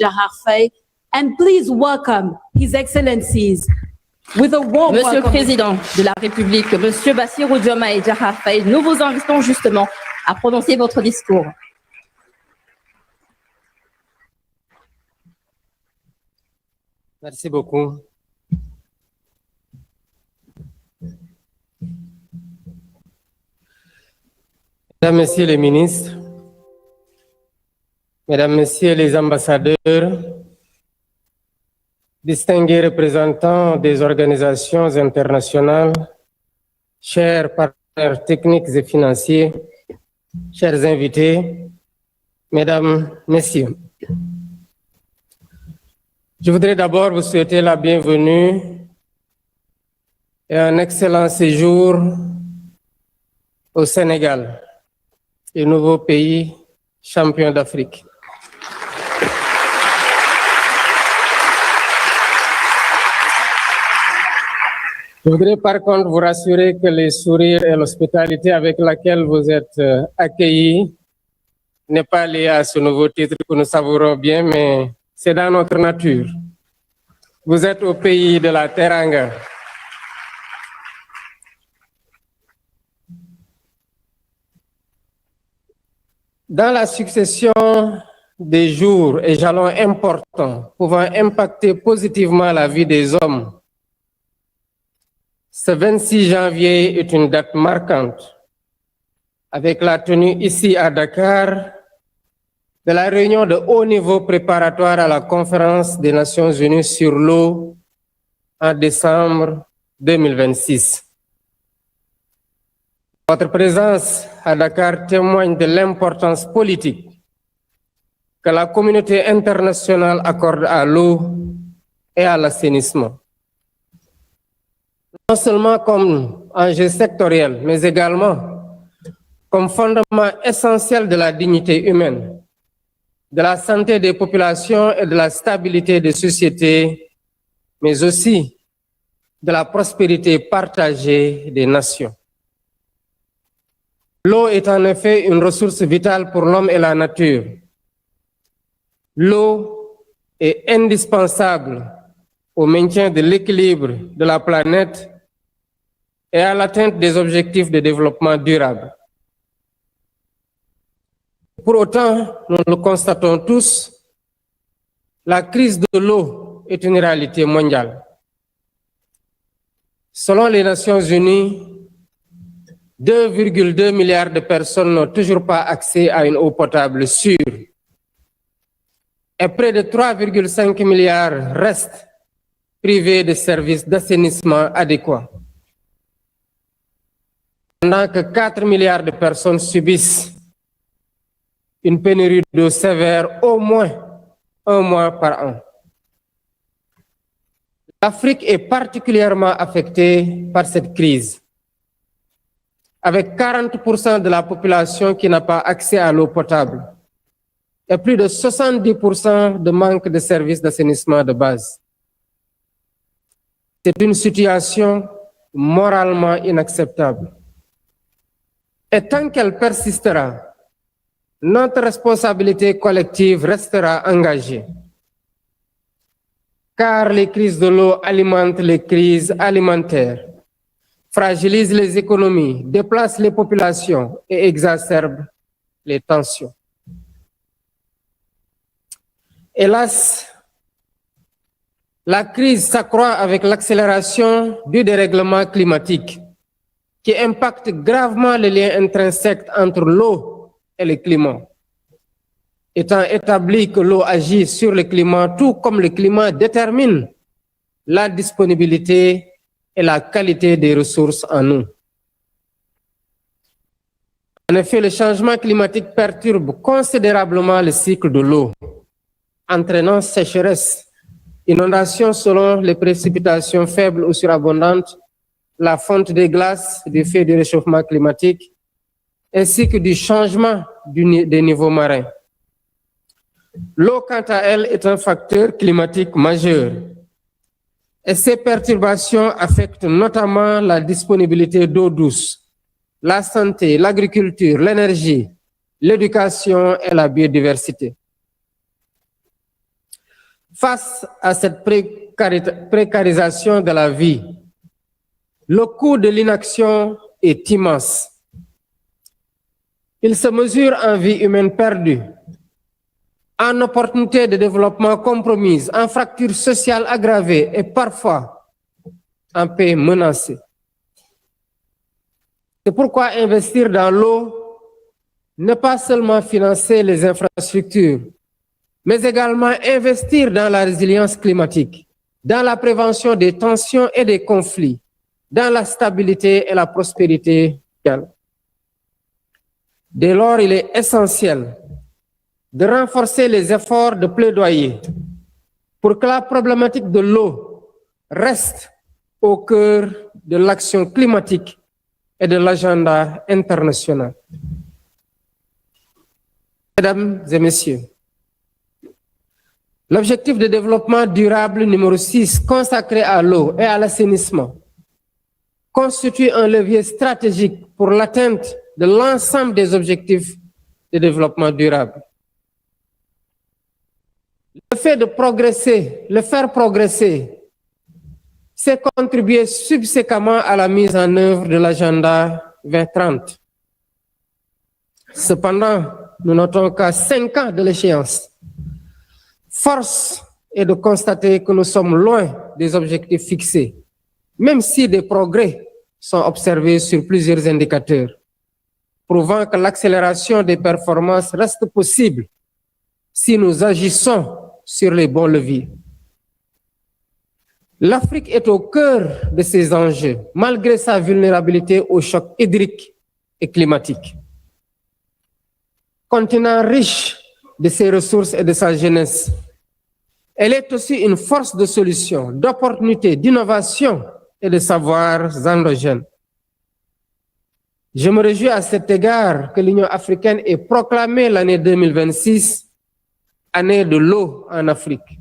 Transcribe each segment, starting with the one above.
Jahar Faye, and please welcome His Excellencies with a warm Monsieur le welcome. Président de la République, Monsieur Bassirou Diomaye Diakhar Faye, nous vous invitons justement à prononcer votre discours. Merci beaucoup. Mesdames, Messieurs les ministres, Mesdames, Messieurs les ambassadeurs, distingués représentants des organisations internationales, chers partenaires techniques et financiers, chers invités, Mesdames, Messieurs, je voudrais d'abord vous souhaiter la bienvenue et un excellent séjour au Sénégal, le nouveau pays champion d'Afrique. Je voudrais par contre vous rassurer que les sourires et l'hospitalité avec laquelle vous êtes accueillis n'est pas lié à ce nouveau titre que nous savourons bien, mais c'est dans notre nature. Vous êtes au pays de la Teranga. Dans la succession des jours et jalons importants pouvant impacter positivement la vie des hommes, ce 26 janvier est une date marquante avec la tenue ici à Dakar de la réunion de haut niveau préparatoire à la conférence des Nations Unies sur l'eau en décembre 2026. Votre présence à Dakar témoigne de l'importance politique que la communauté internationale accorde à l'eau et à l'assainissement. Non seulement comme enjeu sectoriel, mais également comme fondement essentiel de la dignité humaine, de la santé des populations et de la stabilité des sociétés, mais aussi de la prospérité partagée des nations. L'eau est en effet une ressource vitale pour l'homme et la nature. L'eau est indispensable au maintien de l'équilibre de la planète et à l'atteinte des objectifs de développement durable. Pour autant, nous le constatons tous, la crise de l'eau est une réalité mondiale. Selon les Nations Unies, 2,2 milliards de personnes n'ont toujours pas accès à une eau potable sûre et près de 3,5 milliards restent privés de services d'assainissement adéquats. Pendant que 4 milliards de personnes subissent une pénurie d'eau sévère au moins un mois par an. L'Afrique est particulièrement affectée par cette crise, avec 40% de la population qui n'a pas accès à l'eau potable et plus de 70% de manque de services d'assainissement de base. C'est une situation moralement inacceptable. Et tant qu'elle persistera, notre responsabilité collective restera engagée. Car les crises de l'eau alimentent les crises alimentaires, fragilisent les économies, déplacent les populations et exacerbent les tensions. Hélas, la crise s'accroît avec l'accélération du dérèglement climatique qui impacte gravement les liens intrinsèques entre l'eau et le climat. Étant établi que l'eau agit sur le climat, tout comme le climat détermine la disponibilité et la qualité des ressources en eau. En effet, le changement climatique perturbe considérablement le cycle de l'eau, entraînant sécheresse, inondations selon les précipitations faibles ou surabondantes, la fonte des glaces du fait du réchauffement climatique, ainsi que du changement des niveaux marins. L'eau, quant à elle, est un facteur climatique majeur et ces perturbations affectent notamment la disponibilité d'eau douce, la santé, l'agriculture, l'énergie, l'éducation et la biodiversité. Face à cette précarisation de la vie, le coût de l'inaction est immense. Il se mesure en vie humaine perdue, en opportunités de développement compromises, en fractures sociales aggravées et parfois en paix menacée. C'est pourquoi investir dans l'eau n'est pas seulement financer les infrastructures, mais également investir dans la résilience climatique, dans la prévention des tensions et des conflits, dans la stabilité et la prospérité locale. Dès lors, il est essentiel de renforcer les efforts de plaidoyer pour que la problématique de l'eau reste au cœur de l'action climatique et de l'agenda international. Mesdames et messieurs, l'objectif de développement durable numéro 6 consacré à l'eau et à l'assainissement constitue un levier stratégique pour l'atteinte de l'ensemble des objectifs de développement durable. Le fait de progresser, le faire progresser, c'est contribuer subséquemment à la mise en œuvre de l'agenda 2030. Cependant, nous notons qu'à 5 ans de l'échéance, force est de constater que nous sommes loin des objectifs fixés, même si des progrès sont observés sur plusieurs indicateurs, prouvant que l'accélération des performances reste possible si nous agissons sur les bons leviers. L'Afrique est au cœur de ces enjeux, malgré sa vulnérabilité aux chocs hydriques et climatiques. Continent riche de ses ressources et de sa jeunesse, elle est aussi une force de solution, d'opportunité, d'innovation et de savoirs endogènes. Je me réjouis à cet égard que l'Union africaine ait proclamé l'année 2026 année de l'eau en Afrique,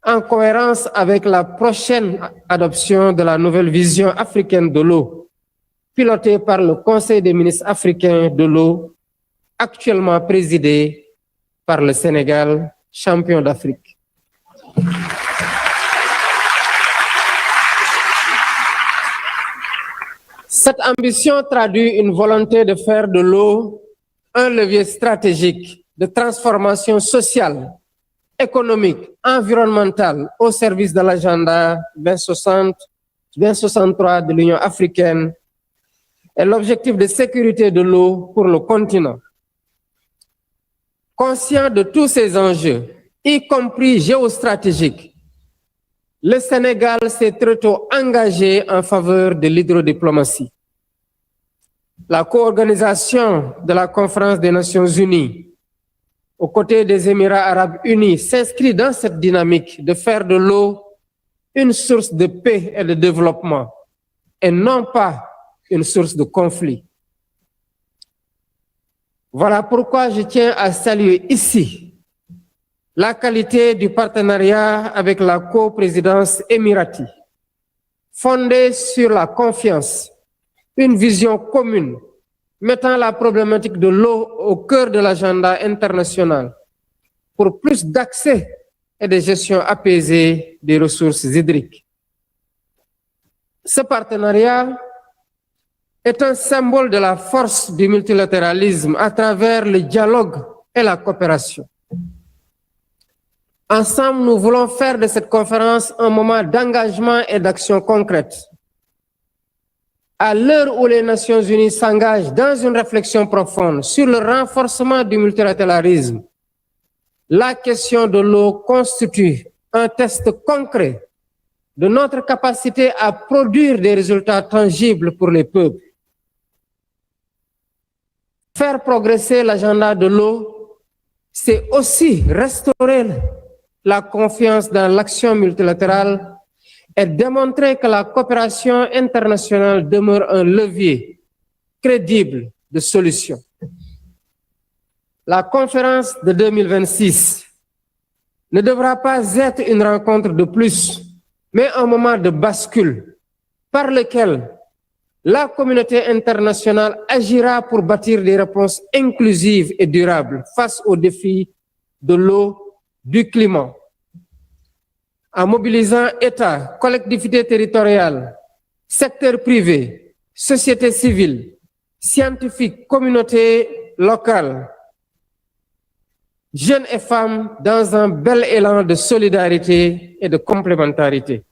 en cohérence avec la prochaine adoption de la nouvelle vision africaine de l'eau, pilotée par le Conseil des ministres africains de l'eau, actuellement présidé par le Sénégal, champion d'Afrique. Cette ambition traduit une volonté de faire de l'eau un levier stratégique de transformation sociale, économique, environnementale au service de l'agenda 2063 de l'Union africaine et l'objectif de sécurité de l'eau pour le continent. Conscient de tous ces enjeux, y compris géostratégiques, le Sénégal s'est très tôt engagé en faveur de l'hydrodiplomatie. La co-organisation de la Conférence des Nations Unies aux côtés des Émirats arabes unis s'inscrit dans cette dynamique de faire de l'eau une source de paix et de développement et non pas une source de conflit. Voilà pourquoi je tiens à saluer ici la qualité du partenariat avec la coprésidence émirati, fondée sur la confiance, une vision commune, mettant la problématique de l'eau au cœur de l'agenda international pour plus d'accès et de gestion apaisée des ressources hydriques. Ce partenariat est un symbole de la force du multilatéralisme à travers le dialogue et la coopération. Ensemble, nous voulons faire de cette conférence un moment d'engagement et d'action concrète. À l'heure où les Nations Unies s'engagent dans une réflexion profonde sur le renforcement du multilatéralisme, la question de l'eau constitue un test concret de notre capacité à produire des résultats tangibles pour les peuples. Faire progresser l'agenda de l'eau, c'est aussi restaurer la confiance dans l'action multilatérale et démontrer que la coopération internationale demeure un levier crédible de solution. La conférence de 2026 ne devra pas être une rencontre de plus, mais un moment de bascule par lequel la communauté internationale agira pour bâtir des réponses inclusives et durables face aux défis de l'eau, du climat en mobilisant État, collectivités territoriales, secteur privé, société civile, scientifiques, communautés locales, jeunes et femmes dans un bel élan de solidarité et de complémentarité.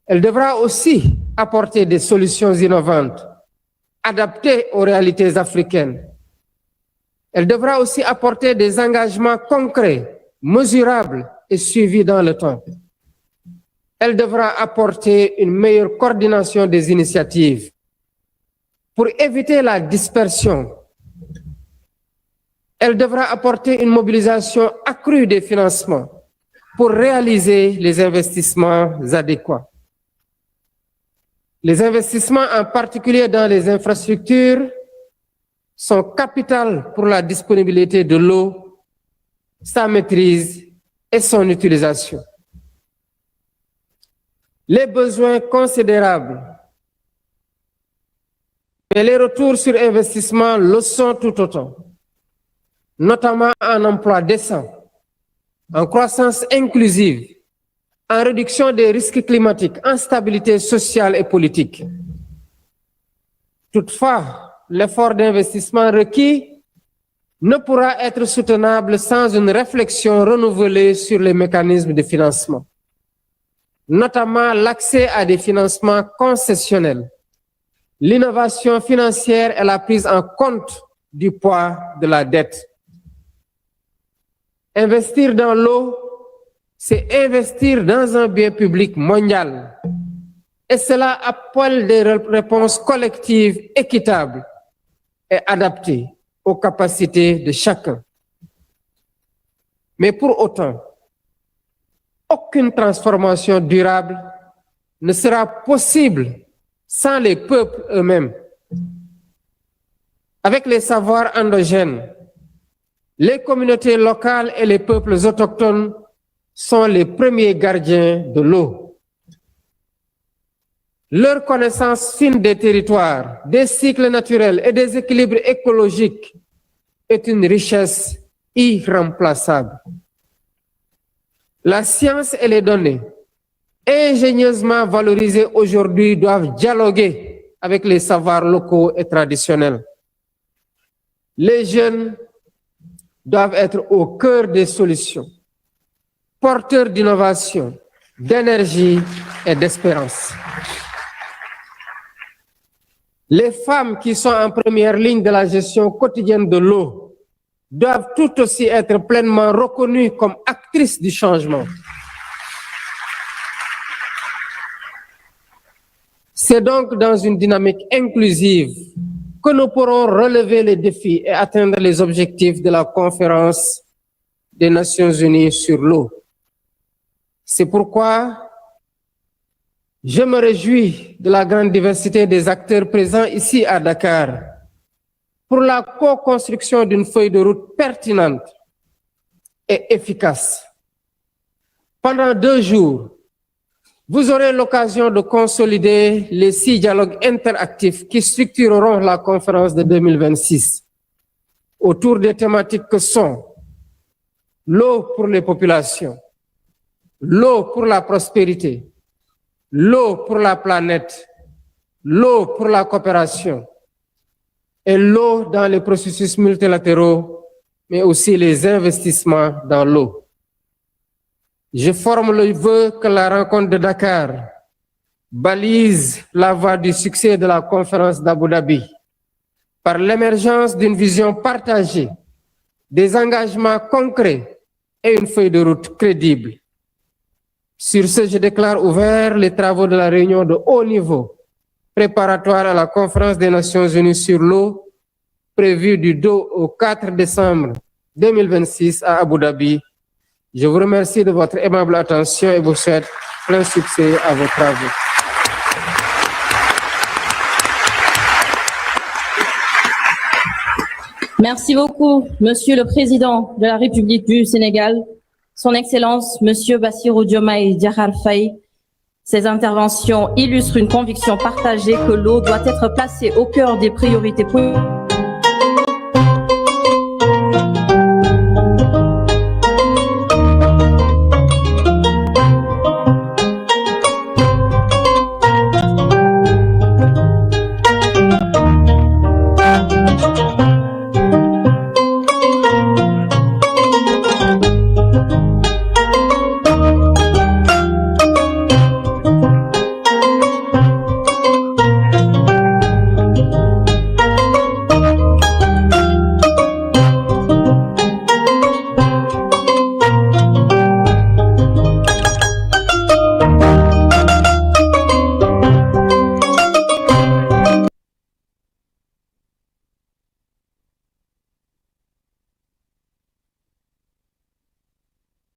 Elle devra aussi apporter des solutions innovantes, adaptées aux réalités africaines. Elle devra aussi apporter des engagements concrets, mesurables et suivis dans le temps. Elle devra apporter une meilleure coordination des initiatives pour éviter la dispersion. Elle devra apporter une mobilisation accrue des financements pour réaliser les investissements adéquats. Les investissements, en particulier dans les infrastructures, sont capitaux pour la disponibilité de l'eau, sa maîtrise et son utilisation. Les besoins considérables, mais les retours sur investissement le sont tout autant, notamment en emploi décent, en croissance inclusive, en réduction des risques climatiques, en stabilité sociale et politique. Toutefois, l'effort d'investissement requis ne pourra être soutenable sans une réflexion renouvelée sur les mécanismes de financement, notamment l'accès à des financements concessionnels, l'innovation financière et la prise en compte du poids de la dette. Investir dans l'eau, c'est investir dans un bien public mondial. Et cela appelle des réponses collectives équitables et adaptées aux capacités de chacun. Mais pour autant, aucune transformation durable ne sera possible sans les peuples eux-mêmes. Avec les savoirs endogènes, les communautés locales et les peuples autochtones sont les premiers gardiens de l'eau. Leur connaissance fine des territoires, des cycles naturels et des équilibres écologiques est une richesse irremplaçable. La science et les données, ingénieusement valorisées aujourd'hui, doivent dialoguer avec les savoirs locaux et traditionnels. Les jeunes doivent être au cœur des solutions, porteurs d'innovation, d'énergie et d'espérance. Les femmes qui sont en première ligne de la gestion quotidienne de l'eau doivent tout aussi être pleinement reconnues comme actrices du changement. C'est donc dans une dynamique inclusive que nous pourrons relever les défis et atteindre les objectifs de la Conférence des Nations Unies sur l'eau. C'est pourquoi je me réjouis de la grande diversité des acteurs présents ici à Dakar pour la co-construction d'une feuille de route pertinente et efficace. Pendant 2 jours, vous aurez l'occasion de consolider les 6 dialogues interactifs qui structureront la conférence de 2026 autour des thématiques que sont l'eau pour les populations, l'eau pour la prospérité, l'eau pour la planète, l'eau pour la coopération et l'eau dans les processus multilatéraux, mais aussi les investissements dans l'eau. Je forme le vœu que la rencontre de Dakar balise la voie du succès de la conférence d'Abu Dhabi par l'émergence d'une vision partagée, des engagements concrets et une feuille de route crédible. Sur ce, je déclare ouverts les travaux de la réunion de haut niveau préparatoire à la conférence des Nations Unies sur l'eau prévue du 2 au 4 décembre 2026 à Abu Dhabi. Je vous remercie de votre aimable attention et vous souhaite plein succès à vos travaux. Merci beaucoup, Monsieur le Président de la République du Sénégal, Son Excellence, Monsieur Bassirou Diomaye Diakhar Faye. Ces interventions illustrent une conviction partagée que l'eau doit être placée au cœur des priorités politiques